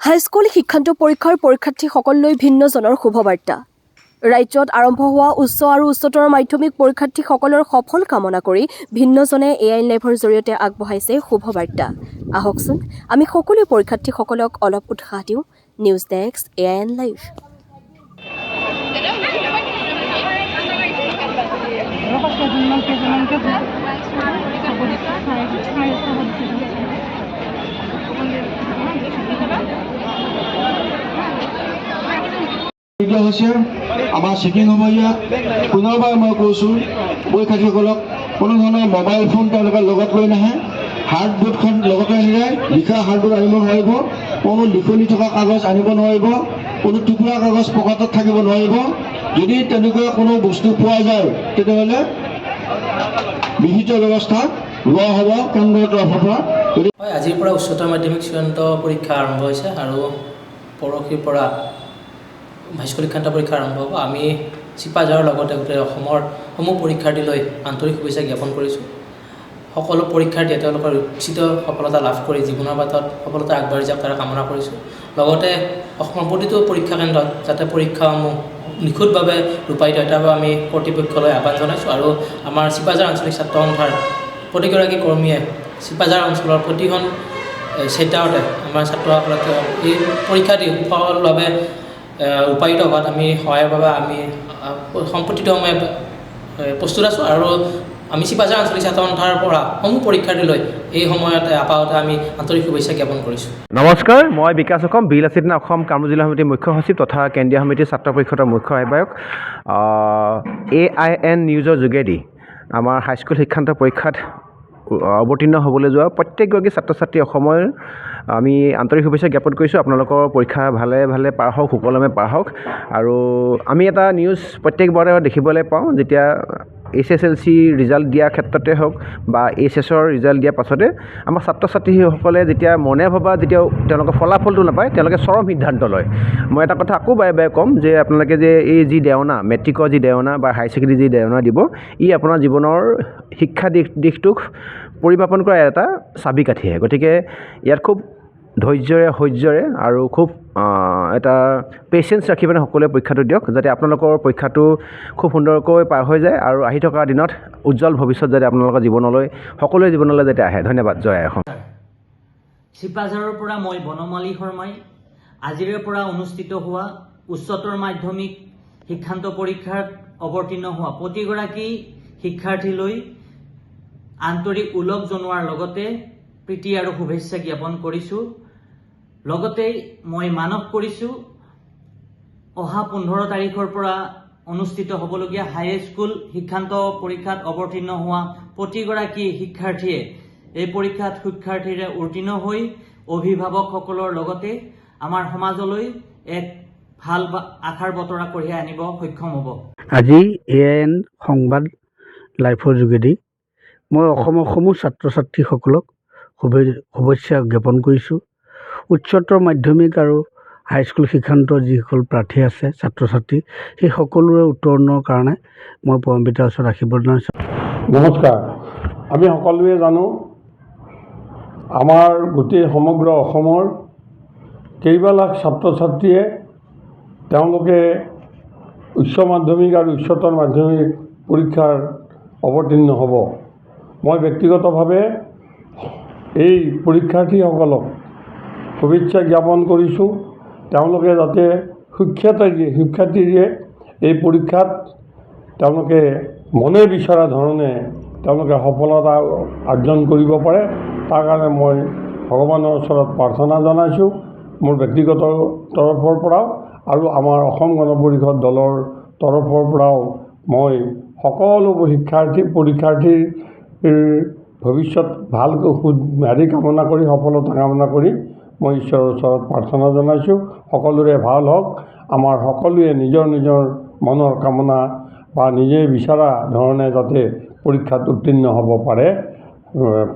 High school শিক্ষান্ত পৰীক্ষাৰ পৰীক্ষাৰ্থীসকললৈ ভিন্নজনৰ শুভবাৰ্তা। ৰাজ্যত আৰম্ভ হোৱা উচ্চ আৰু উচ্চতৰ মাধ্যমিক পৰীক্ষাৰ্থীসকলৰ সফল কামনা কৰি ভিন্নজনে এআইএন লাইভৰ জৰিয়তে আগবঢ়াইছে শুভবাৰ্তা। আহকচোন আমি সকলো পৰীক্ষাৰ্থীসকলক অলপ উৎসাহ দিওঁ। News desk AIN live. আমাৰ চেকিং হ'ব ইয়াত পুনৰবাৰ মই কৈছোঁ পৰীক্ষাৰ্থীসকলক কোনো ধৰণৰ মোবাইল ফোন তেওঁলোকে লগত লৈ নাহে, হাৰ্ডবোৰ্ডখন লগতে আনিলে লিখা হাৰ্ডবোৰ্ড আনিব নোৱাৰিব, কোনো লিখনি থকা কাগজ আনিব নোৱাৰিব, কোনো টুকুৰা কাগজ পকেটত থাকিব নোৱাৰিব। যদি তেনেকুৱা কোনো বস্তু পোৱা যায় তেতিয়াহ'লে বিহিত ব্যৱস্থা লোৱা হ'ব কেন্দ্ৰৰ তৰফৰ পৰা। আজিৰ পৰা উচ্চতৰ মাধ্যমিক চূড়ান্ত পৰীক্ষা আৰম্ভ হৈছে আৰু পৰহিৰ পৰা হাইস্কুল শিক্ষান্ত পৰীক্ষা আৰম্ভ হ'ব। আমি চিপাঝাৰৰ লগতে গোটেই অসমৰ সমূহ পৰীক্ষাৰ্থীলৈ আন্তৰিক শুভেচ্ছা জ্ঞাপন কৰিছোঁ। সকলো পৰীক্ষাৰ্থীয়ে তেওঁলোকৰ উচিত সফলতা লাভ কৰি জীৱনৰ বাটত সফলতা আগবাঢ়ি যাওক তাৰ কামনা কৰিছোঁ। লগতে অসমৰ প্ৰতিটো পৰীক্ষা কেন্দ্ৰত যাতে পৰীক্ষাসমূহ নিখুঁতভাৱে ৰূপায়িত হয় তাৰ বাবে আমি কৰ্তৃপক্ষলৈ আহ্বান জনাইছোঁ আৰু আমাৰ চিপাঝাৰ আঞ্চলিক ছাত্ৰ সন্থাৰ প্ৰতিগৰাকী কৰ্মীয়ে চিপাঝাৰ অঞ্চলৰ প্ৰতিখন চেণ্টাৰতে আমাৰ ছাত্ৰসকলক এই পৰীক্ষাটি সফলভাৱে ৰূপায়িত হোৱাত আমি সহায়ৰ বাবে আমি সম্প্ৰতিটো সময়ে প্ৰস্তুত আছোঁ আৰু আমি চিপাঝাৰ আঞ্চলিক ছাত্ৰ সন্থাৰ পৰা সমূহ পৰীক্ষাৰ্থীলৈ এই সময়তে আপাততে আমি আন্তৰিক শুভেচ্ছা জ্ঞাপন কৰিছোঁ। নমস্কাৰ, মই বিকাশ অসম বিলাসিদিনা অসম কামৰূপ জিলা সমিতিৰ মুখ্য সচিব তথা কেন্দ্ৰীয় সমিতিৰ ছাত্ৰ পৰিষদৰ মুখ্য আহ্বায়ক। এআইএন নিউজৰ যোগেদি আমাৰ হাইস্কুল শিক্ষান্ত পৰীক্ষাত অৱতীৰ্ণ হ'বলৈ যোৱা প্ৰত্যেকগৰাকী ছাত্ৰ ছাত্ৰী অসমৰ আমি আন্তৰিক শুভেচ্ছা জ্ঞাপন কৰিছোঁ। আপোনালোকৰ পৰীক্ষা ভালে ভালে পাৰ হওক, সুকলমে পাৰ হওক। আৰু আমি এটা নিউজ প্ৰত্যেকবাৰে দেখিবলৈ পাওঁ যেতিয়া HSLC ৰিজাল্ট দিয়াৰ ক্ষেত্ৰতে হওক বা HSৰ ৰিজাল্ট দিয়াৰ পাছতে আমাৰ ছাত্ৰ ছাত্ৰীসকলে যেতিয়া মনে ভবা যেতিয়া তেওঁলোকৰ ফলাফলটো নাপায় তেওঁলোকে চৰম সিদ্ধান্ত লয়। মই এটা কথা আকৌ বাৰে বাৰে ক'ম যে আপোনালোকে যে এই যি দেওনা মেট্ৰিকৰ যি দেওনা বা হায়াৰ ছেকেণ্ডেৰী যি দেওনা দিব ই আপোনাৰ জীৱনৰ শিক্ষা দিশটোক পৰিমাপন কৰা এটা চাবিকাঠিহে। গতিকে ইয়াত খুব ধৈৰ্যৰে আৰু খুব এটা পেচেঞ্চ ৰাখি পিনে সকলোৱে পৰীক্ষাটো দিয়ক যাতে আপোনালোকৰ পৰীক্ষাটো খুব সুন্দৰকৈ পাৰ হৈ যায় আৰু আহি থকা দিনত উজ্জ্বল ভৱিষ্যত যাতে আপোনালোকৰ জীৱনলৈ সকলোৰে জীৱনলৈ যাতে আহে। ধন্যবাদ। জয় অসম। চিপাঝাৰৰ পৰা মই বনমালী শৰ্মাই আজিৰে পৰা অনুষ্ঠিত হোৱা উচ্চতৰ মাধ্যমিক শিক্ষান্ত পৰীক্ষাত অৱতীৰ্ণ হোৱা প্ৰতিগৰাকী শিক্ষাৰ্থীলৈ আন্তৰিক ওলগ জনোৱাৰ লগতে প্ৰীতি আৰু শুভেচ্ছা জ্ঞাপন কৰিছোঁ। লগতে মই মানৱ কৰিছোঁ অহা 15 তাৰিখৰ পৰা অনুষ্ঠিত হ'বলগীয়া হাইস্কুল শিক্ষান্ত পৰীক্ষাত অৱতীৰ্ণ হোৱা প্ৰতিগৰাকী শিক্ষাৰ্থীয়ে এই পৰীক্ষাত শিক্ষাৰ্থীৰে উত্তীৰ্ণ হৈ অভিভাৱকসকলৰ লগতে আমাৰ সমাজলৈ এক ভাল আশাৰ বতৰা কঢ়িয়াই আনিব সক্ষম হ'ব। আজি এআইএন সংবাদ লাইভৰ যোগেদি মই অসমৰ সমূহ ছাত্ৰ ছাত্ৰীসকলক শুভেচ্ছা জ্ঞাপন কৰিছোঁ। উচ্চতৰ মাধ্যমিক আৰু হাইস্কুল শিক্ষান্তৰ যিসকল প্ৰাৰ্থী আছে ছাত্ৰ ছাত্ৰী সেই সকলোৰে উত্তৰণৰ কাৰণে মই পৰমপিতাৰ ওচৰত আশীৰ্বাদ জনাইছোঁ। নমস্কাৰ। আমি সকলোৱে জানো আমাৰ গোটেই সমগ্ৰ অসমৰ কেইবা লাখ ছাত্ৰ ছাত্ৰীয়ে তেওঁলোকে উচ্চ মাধ্যমিক আৰু উচ্চতৰ মাধ্যমিক পৰীক্ষাৰ অৱতীৰ্ণ হ'ব। মই ব্যক্তিগতভাৱে এই পৰীক্ষাৰ্থীসকলক শুভেচ্ছা জ্ঞাপন কৰিছোঁ। তেওঁলোকে যাতে শিক্ষাৰ্থীৰে এই পৰীক্ষাত তেওঁলোকে মনে বিচৰা ধৰণে তেওঁলোকে সফলতা অৰ্জন কৰিব পাৰে তাৰ কাৰণে মই ভগৱানৰ ওচৰত প্ৰাৰ্থনা জনাইছোঁ মোৰ ব্যক্তিগত তৰফৰ পৰাও আৰু আমাৰ অসম গণ পৰিষদ দলৰ তৰফৰ পৰাও মই সকলো পৰীক্ষাৰ্থীৰ ভৱিষ্যত ভালকৈ কামনা কৰি সফলতা কামনা কৰি মই ঈশ্বৰৰ ওচৰত প্ৰাৰ্থনা জনাইছোঁ। সকলোৰে ভাল হওক। আমাৰ সকলোৱে নিজৰ নিজৰ মনৰ কামনা বা নিজে বিচৰা ধৰণে যাতে পৰীক্ষাত উত্তীৰ্ণ হ'ব পাৰে,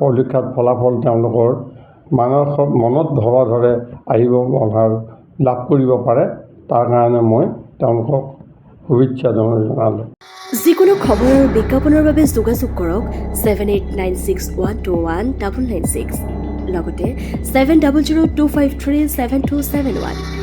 পৰীক্ষাত ফলাফল তেওঁলোকৰ মনত ভবা ধৰে আহিব লাভ কৰিব পাৰে তাৰ কাৰণে মই তেওঁলোকক শুভেচ্ছা জনালোঁ। যিকোনো খবৰ আৰু বিজ্ঞাপনৰ বাবে যোগাযোগ কৰক 7896121996। লগতে 7002537271